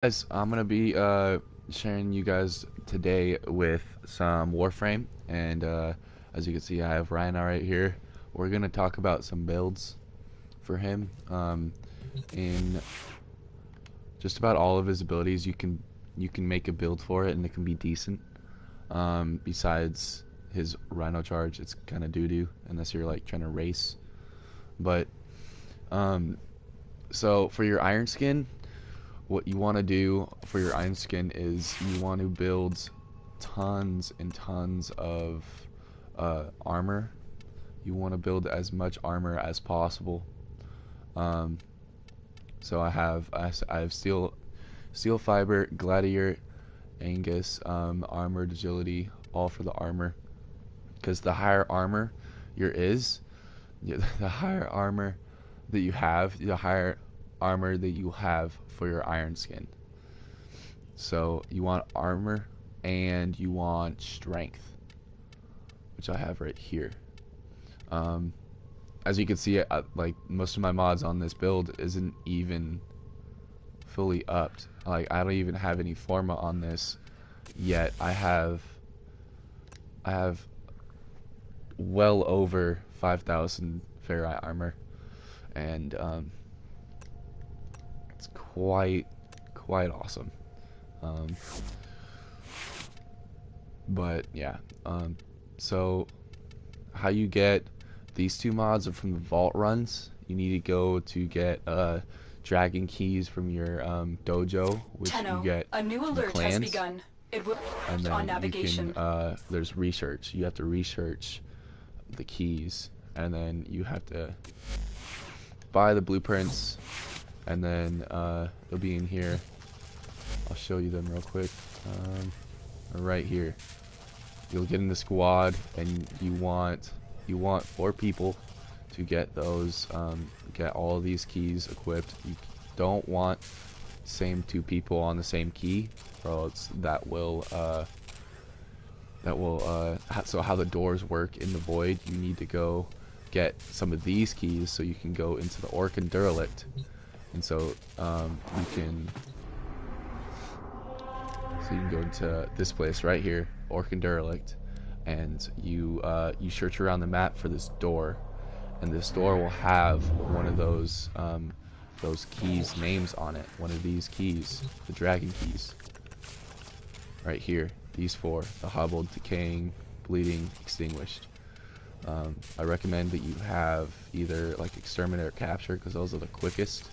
Guys, I'm gonna be sharing you guys today with some Warframe, and as you can see, I have Rhino right here. We're gonna talk about some builds for him. In just about all of his abilities, you can make a build for it, and it can be decent. Besides his Rhino charge, it's kind of doo-doo unless you're like trying to race. But um, so for your Iron Skin, what you want to do for your Iron Skin is you want to build tons and tons of armor. You want to build as much armor as possible. Um, so I have steel fiber, gladiator, Angus, armored agility, all for the armor. Because the higher armor your is, the higher armor that you have, the higher armor that you have for your Iron Skin. So you want armor and you want strength, which I have right here. Um, as you can see, like most of my mods on this build isn't even fully upped. Like I don't even have any forma on this yet. I have well over 5,000 ferrite armor, and it's quite awesome. Um, but yeah, so how you get these two mods are from the vault runs. You need to go to get dragon keys from your dojo, which you Tenno, get a new from alert has clans, begun. It will and on then you can navigation. there's research. You have to research the keys, and then you have to buy the blueprints, and then they'll be in here. I'll show you them real quick. Right here. You'll get in the squad, and you want 4 people to get those, get all of these keys equipped. You don't want same 2 people on the same key, or else so how the doors work in the void, you need to go get some of these keys so you can go into the Orc and Derelict. And so you can go into this place right here, Orc and Derelict, and you search around the map for this door, and this door will have one of those keys names on it. One of these keys, the dragon keys, right here. These 4: the hobbled, decaying, bleeding, extinguished. I recommend that you have either like exterminate or capture, because those are the quickest.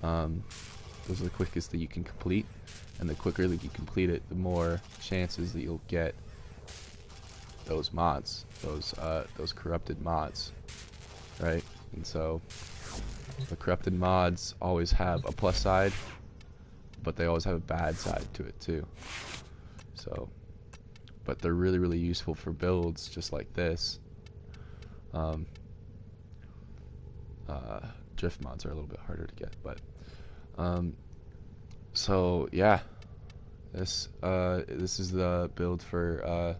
Those are the quickest that you can complete, and the quicker that you complete it, the more chances that you'll get those mods, those corrupted mods, right? And so the corrupted mods always have a plus side, but they always have a bad side to it too. So, but they're really useful for builds just like this. Drift mods are a little bit harder to get, but so yeah, this is the build for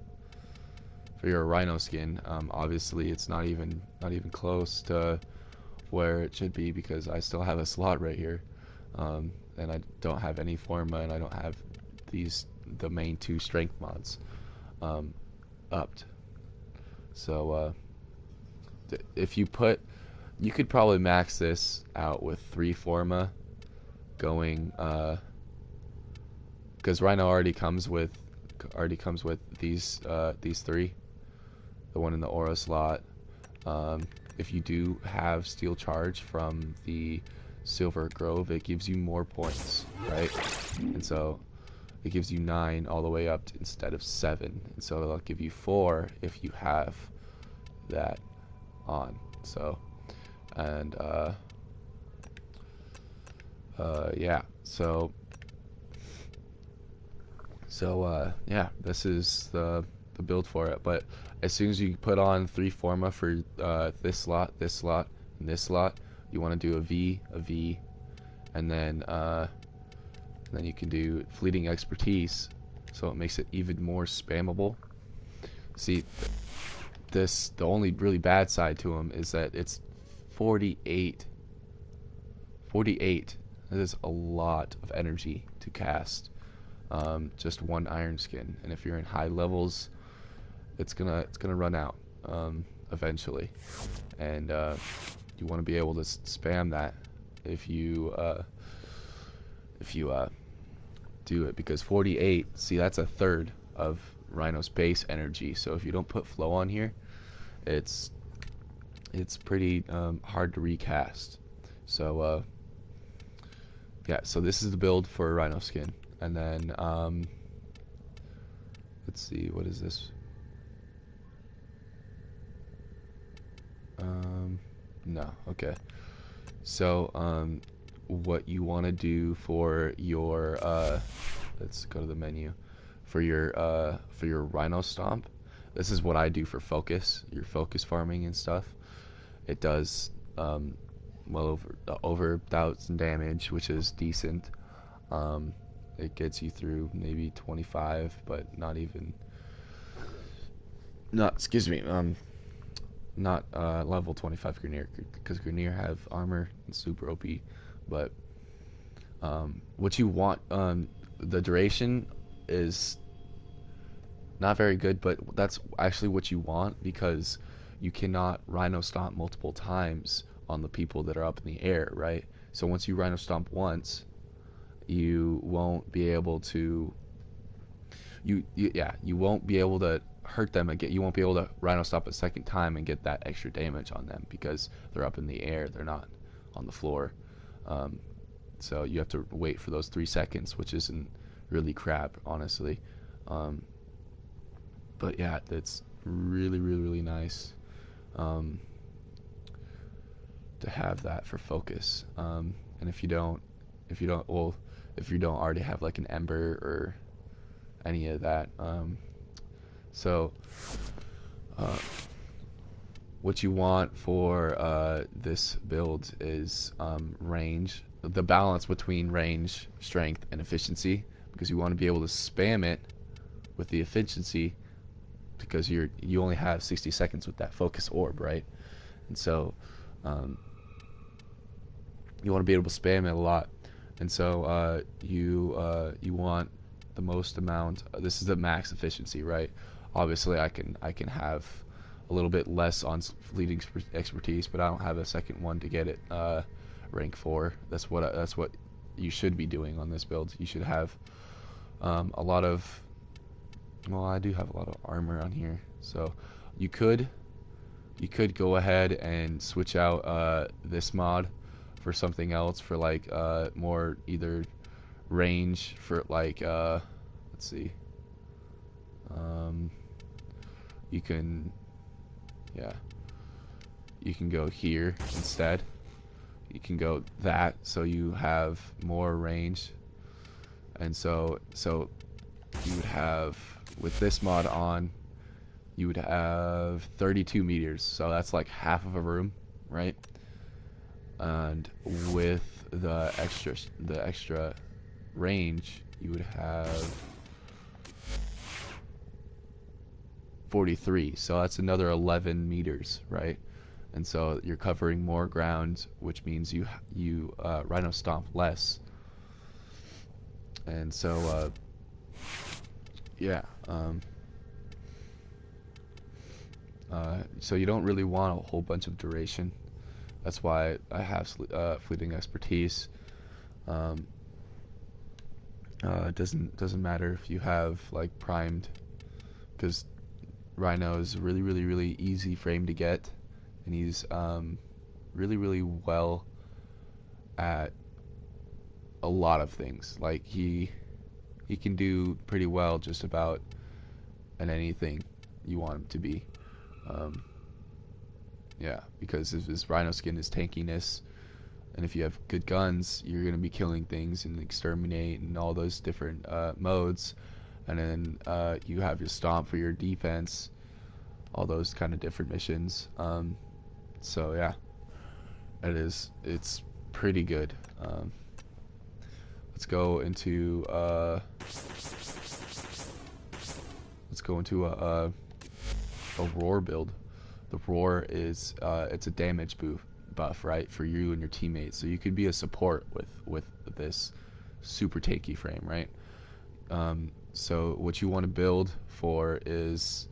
your Rhino skin. Obviously, it's not even close to where it should be, because I still have a slot right here, and I don't have any forma, and I don't have the main 2 strength mods upped. So if you could probably max this out with 3 forma going, because Rhino already comes with these 3, the one in the aura slot. If you do have steel charge from the silver grove, it gives you more points, right? And so it gives you 9 all the way up instead of 7, and so it'll give you 4 if you have that on. So, and yeah, so yeah, this is the build for it. But as soon as you put on 3 forma for this slot, and this slot, you want to do a V, and then you can do fleeting expertise, so it makes it even more spammable. See, the only really bad side to him is that it's 48. It is a lot of energy to cast just one iron skin, and if you're in high levels, it's gonna run out eventually, and you want to be able to spam that if you do it, because 48, see, that's a third of Rhino's base energy. So if you don't put flow on here, it's pretty hard to recast. So yeah, so this is the build for Rhino skin, and then let's see, what is this? No, okay. So what you want to do for your let's go to the menu for your Rhino stomp. This is what I do for focus, your focus farming and stuff. It does well over 1,000 damage, which is decent. It gets you through maybe 25, but not even. Not, excuse me. Not level 25 Grineer, because Grineer have armor and super OP. But what you want, the duration is not very good, but that's actually what you want, because you cannot Rhino Stomp multiple times on the people that are up in the air, right? So once you Rhino Stomp once, you won't be able to you won't be able to hurt them again. You won't be able to Rhino Stomp a second time and get that extra damage on them, because they're up in the air, they're not on the floor. So you have to wait for those 3 seconds, which isn't really crap, honestly. But yeah, it's really nice to have that for focus. And if you don't already have like an Ember or any of that, what you want for this build is range, the balance between range, strength, and efficiency, because you want to be able to spam it with the efficiency, because you only have 60 seconds with that focus orb, right? And so you want to be able to spam it a lot, and so you want the most amount. This is the max efficiency, right? Obviously, I can have a little bit less on fleeting expertise, but I don't have a second one to get it rank 4. That's what you should be doing on this build. You should have a lot of. Well, I do have a lot of armor on here, so you could go ahead and switch out this mod for something else, for like more either range, for like let's see, you can go here instead. You can go that, so you have more range, and so you would have, with this mod on, you would have 32 meters, so that's like half of a room, right? And with the extra range, you would have 43, so that's another 11 meters, right? And so you're covering more ground, which means you Rhino Stomp less. And so yeah, so you don't really want a whole bunch of duration. That's why I have fleeting expertise. It doesn't matter if you have like primed, because Rhino is really easy frame to get, and he's really well at a lot of things. Like he can do pretty well just about at anything you want him to be. Yeah, because his Rhino skin is tankiness, and if you have good guns, you're going to be killing things and exterminate and all those different modes. And then you have your stomp for your defense, all those kind of different missions. So yeah, it's pretty good. Let's go into a roar build. The roar is it's a damage buff, right, for you and your teammates. So you could be a support with this super tanky frame, right? So what you want to build for is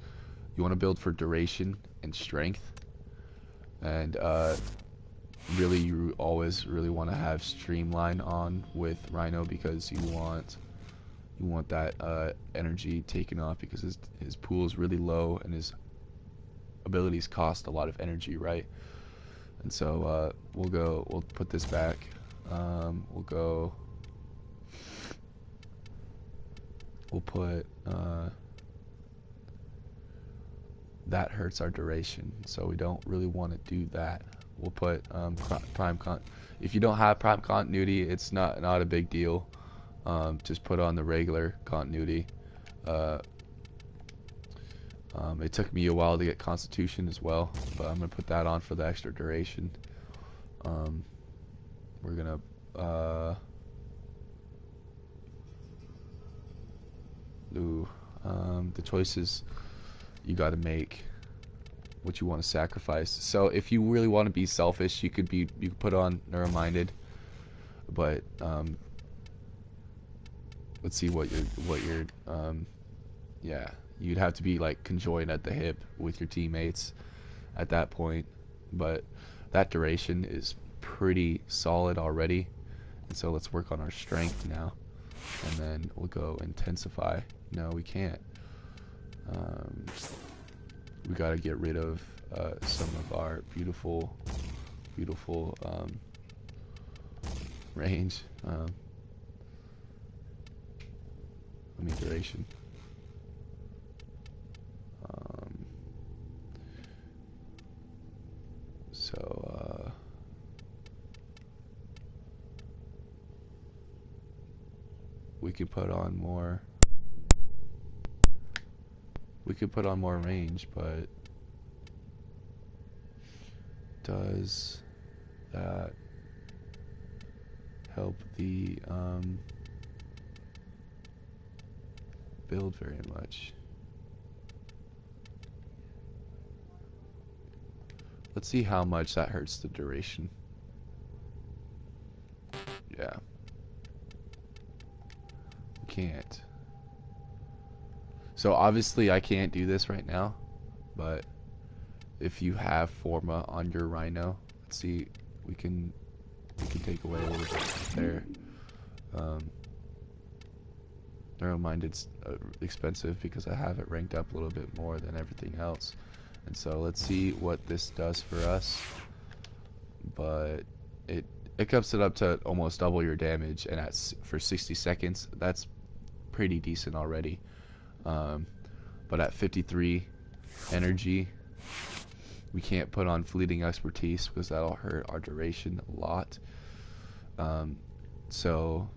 you want to build for duration and strength, and really you always really want to have streamline on with Rhino, because you want that energy taken off, because his pool is really low and his abilities cost a lot of energy, right? And so we'll put this back. We'll put that hurts our duration, so we don't really want to do that. We'll put if you don't have prime continuity, it's not a big deal. Just put on the regular continuity. It took me a while to get Constitution as well, but I'm gonna put that on for the extra duration. We're gonna the choices you got to make, what you want to sacrifice. So if you really want to be selfish, you could put on Neurominded, but let's see what you're yeah, you'd have to be like conjoined at the hip with your teammates at that point, but that duration is pretty solid already, and so let's work on our strength now, and then we'll go intensify. No, we can't. We got to get rid of some of our beautiful range. Duration. So we could put on more. We could put on more range, but does that help the build very much? Let's see how much that hurts the duration. Yeah. Can't. So obviously I can't do this right now, but if you have Forma on your Rhino, let's see, we can take away a little bit there. Neurominded's expensive because I have it ranked up a little bit more than everything else, and so let's see what this does for us. But it cuts it up to almost double your damage, and for 60 seconds, that's pretty decent already. But at 53 energy, we can't put on fleeting expertise because that'll hurt our duration a lot. So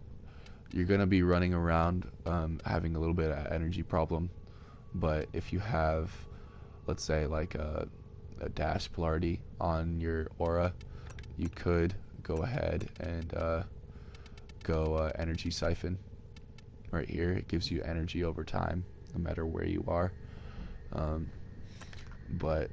you're gonna be running around having a little bit of energy problem. But if you have, let's say, like a dash polarity on your aura, you could go ahead and go energy siphon right here. It gives you energy over time no matter where you are. But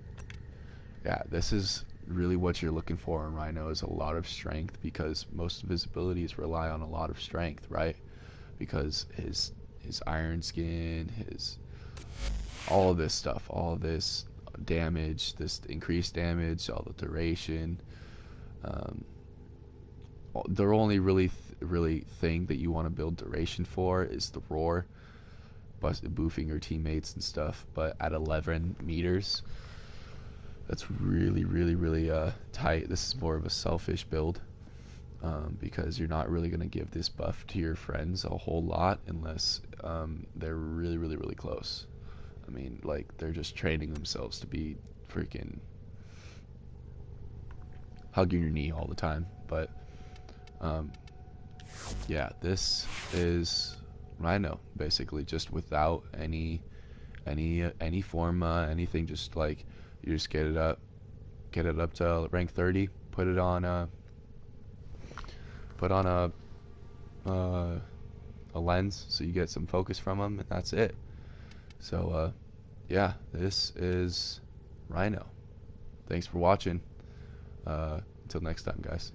yeah, this is really what you're looking for in Rhino, is a lot of strength, because most of his abilities rely on a lot of strength, right? Because his iron skin, his all of this stuff, all of this damage, this increased damage, all the duration, the only really thing that you want to build duration for is the roar, boofing your teammates and stuff. But at 11 meters, that's really tight. This is more of a selfish build, because you're not really going to give this buff to your friends a whole lot unless they're really close. I mean, like, they're just training themselves to be freaking hugging your knee all the time. But yeah, this is Rhino basically, just without any forma, anything. Just like, you just get it up to rank 30, put on a lens so you get some focus from them, and that's it. So yeah, this is Rhino. Thanks for watching. Until next time, guys.